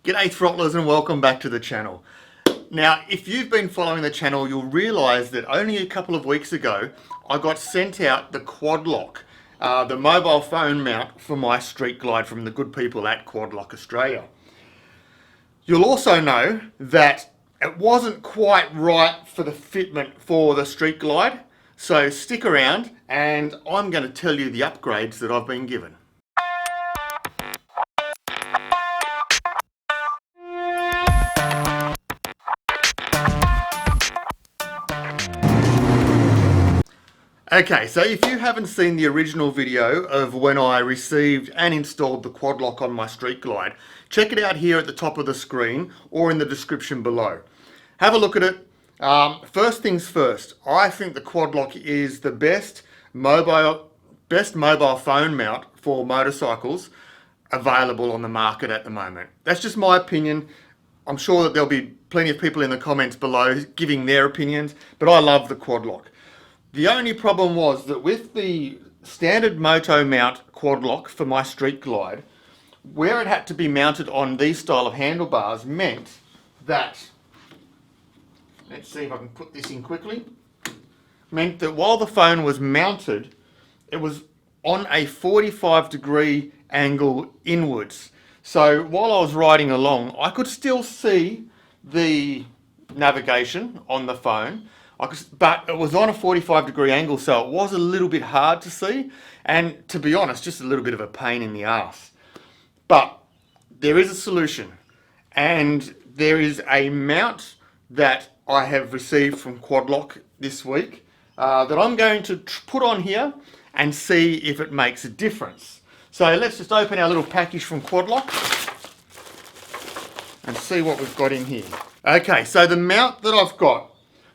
G'day throttlers and welcome back to the channel. Now, if you've been following the channel, you'll realise that only a couple of weeks ago, I got sent out the Quad Lock, the mobile phone mount for my Street Glide from the good people at Quad Lock Australia. You'll also know that it wasn't quite right for the fitment for the Street Glide, so stick around and I'm going to tell you the upgrades that I've been given. Okay, so if you haven't seen the original video of when I received and installed the Quad Lock on my Street Glide, check it out here at the top of the screen or in the description below. Have a look at it. First things first, I think the Quad Lock is the best mobile phone mount for motorcycles available on the market at the moment. That's just my opinion. I'm sure that there'll be plenty of people in the comments below giving their opinions, but I love the Quad Lock. The only problem was that with the standard moto mount Quad Lock for my Street Glide, where it had to be mounted on these style of handlebars meant that, let's see if I can put this in quickly, meant that while the phone was mounted, it was on a 45-degree angle inwards. So while I was riding along, I could still see the navigation on the phone, but it was on a 45-degree angle, so it was a little bit hard to see, and to be honest, just a little bit of a pain in the ass. But there is a solution, and there is a mount that I have received from Quad Lock this week that I'm going to put on here and see if it makes a difference. So let's just open our little package from Quad Lock and see what we've got in here. Okay, so the mount that I've got,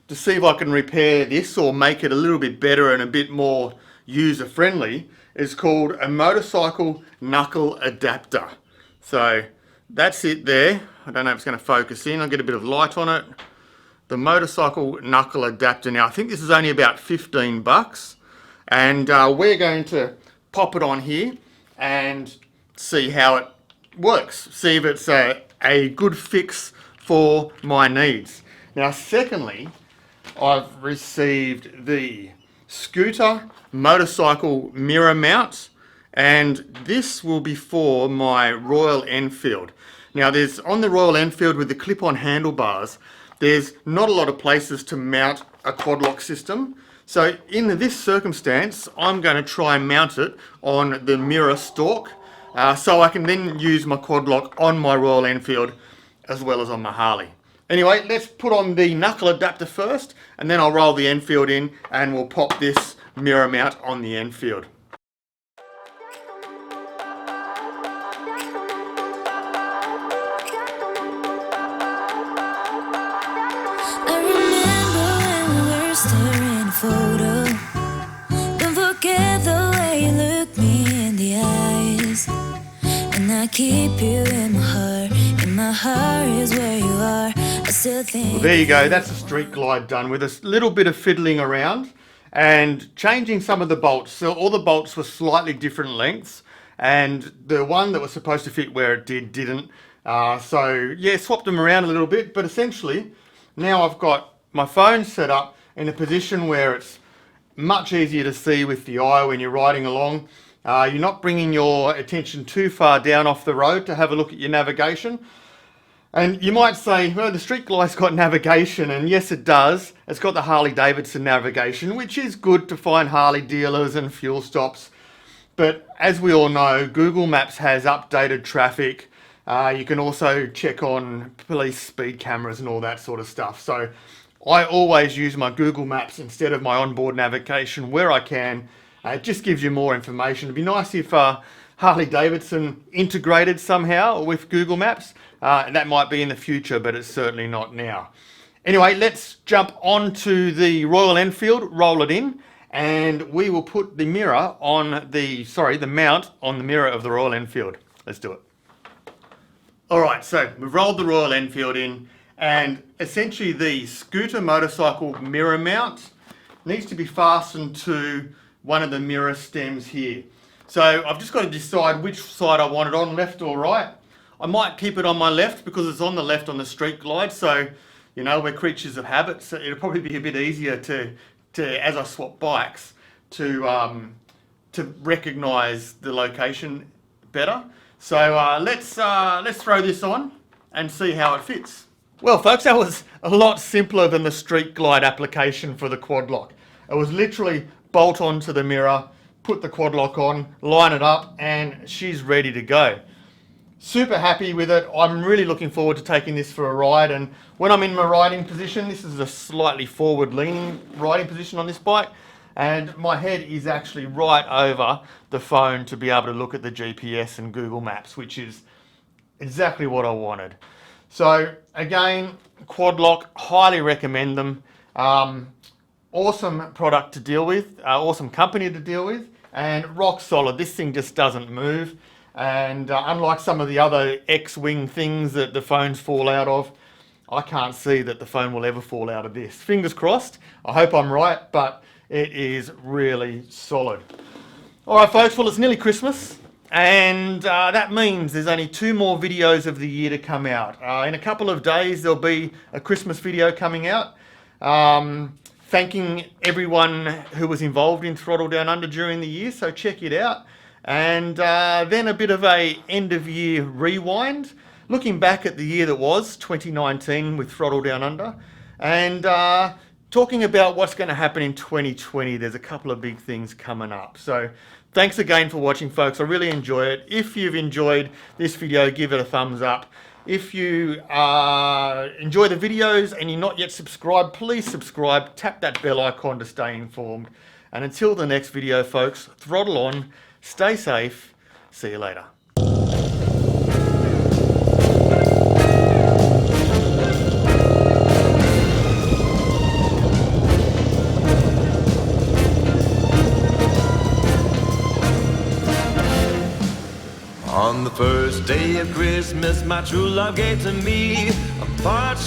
to see if I can repair this or make it a little bit better and a bit more user-friendly, is called a motorcycle knuckle adapter. So that's it there. I don't know if it's going to focus in. I'll get a bit of light on it. The motorcycle knuckle adapter. Now I think this is only about 15 bucks, and we're going to pop it on here and see how it works. See if it's a good fix for my needs. Now secondly, I've received the scooter motorcycle mirror mount, and this will be for my Royal Enfield. Now there's, on the Royal Enfield with the clip-on handlebars, there's not a lot of places to mount a Quad Lock system. So in this circumstance, I'm going to try and mount it on the mirror stalk, so I can then use my Quad Lock on my Royal Enfield as well as on my Harley. Anyway, let's put on the knuckle adapter first, and then I'll roll the Enfield in and we'll pop this mirror mount on the Enfield. I remember when we were staring photo. Don't forget the way you look me in the eyes. And I keep you in my heart. In my heart is where you are. Well, there you go, that's the Street Glide done with a little bit of fiddling around and changing some of the bolts. So all the bolts were slightly different lengths, and the one that was supposed to fit where it didn't. So yeah, swapped them around a little bit, but essentially now I've got my phone set up in a position where it's much easier to see with the eye when you're riding along. You're not bringing your attention too far down off the road to have a look at your navigation. And you might say, well, the Street Glide's got navigation, and yes it does. It's got the Harley Davidson navigation, which is good to find Harley dealers and fuel stops. But as we all know, Google Maps has updated traffic. You can also check on police speed cameras and all that sort of stuff. So I always use my Google Maps instead of my onboard navigation where I can. It just gives you more information. It'd be nice if Harley Davidson integrated somehow with Google Maps. That might be in the future, but it's certainly not now. Anyway, let's jump onto the Royal Enfield, roll it in, and we will put the mirror on the mount on the mirror of the Royal Enfield. Let's do it. Alright, so we've rolled the Royal Enfield in, and essentially the scooter motorcycle mirror mount needs to be fastened to one of the mirror stems here. So I've just got to decide which side I want it on, left or right. I might keep it on my left because it's on the left on the Street Glide. So, you know, we're creatures of habit. So it'll probably be a bit easier to as I swap bikes, to recognise the location better. So let's throw this on and see how it fits. Well, folks, that was a lot simpler than the Street Glide application for the quad lock. It was literally bolt onto the mirror, put the quad lock on, line it up, and she's ready to go. Super happy with it. I'm really looking forward to taking this for a ride, and when I'm in my riding position, this is a slightly forward leaning riding position on this bike, and my head is actually right over the phone to be able to look at the GPS and Google Maps, which is exactly what I wanted. So again, quad lock, highly recommend them. Awesome product to deal with, awesome company to deal with, and rock solid. This thing just doesn't move. And unlike some of the other X-Wing things that the phones fall out of, I can't see that the phone will ever fall out of this. Fingers crossed. I hope I'm right, but it is really solid. All right, folks, well, it's nearly Christmas, and that means there's only 2 more videos of the year to come out. In a couple of days, there'll be a Christmas video coming out, thanking everyone who was involved in Throttle Downunder during the year, so check it out. And then a bit of a end of year rewind, looking back at the year that was, 2019 with Throttle Downunder, and talking about what's going to happen in 2020. There's a couple of big things coming up. So thanks again for watching, folks. I really enjoy it. If you've enjoyed this video, give it a thumbs up. If you enjoy the videos and you're not yet subscribed, please subscribe. Tap that bell icon to stay informed. And until the next video, folks, throttle on. Stay safe. See you later. On the first day of Christmas, my true love gave to me a part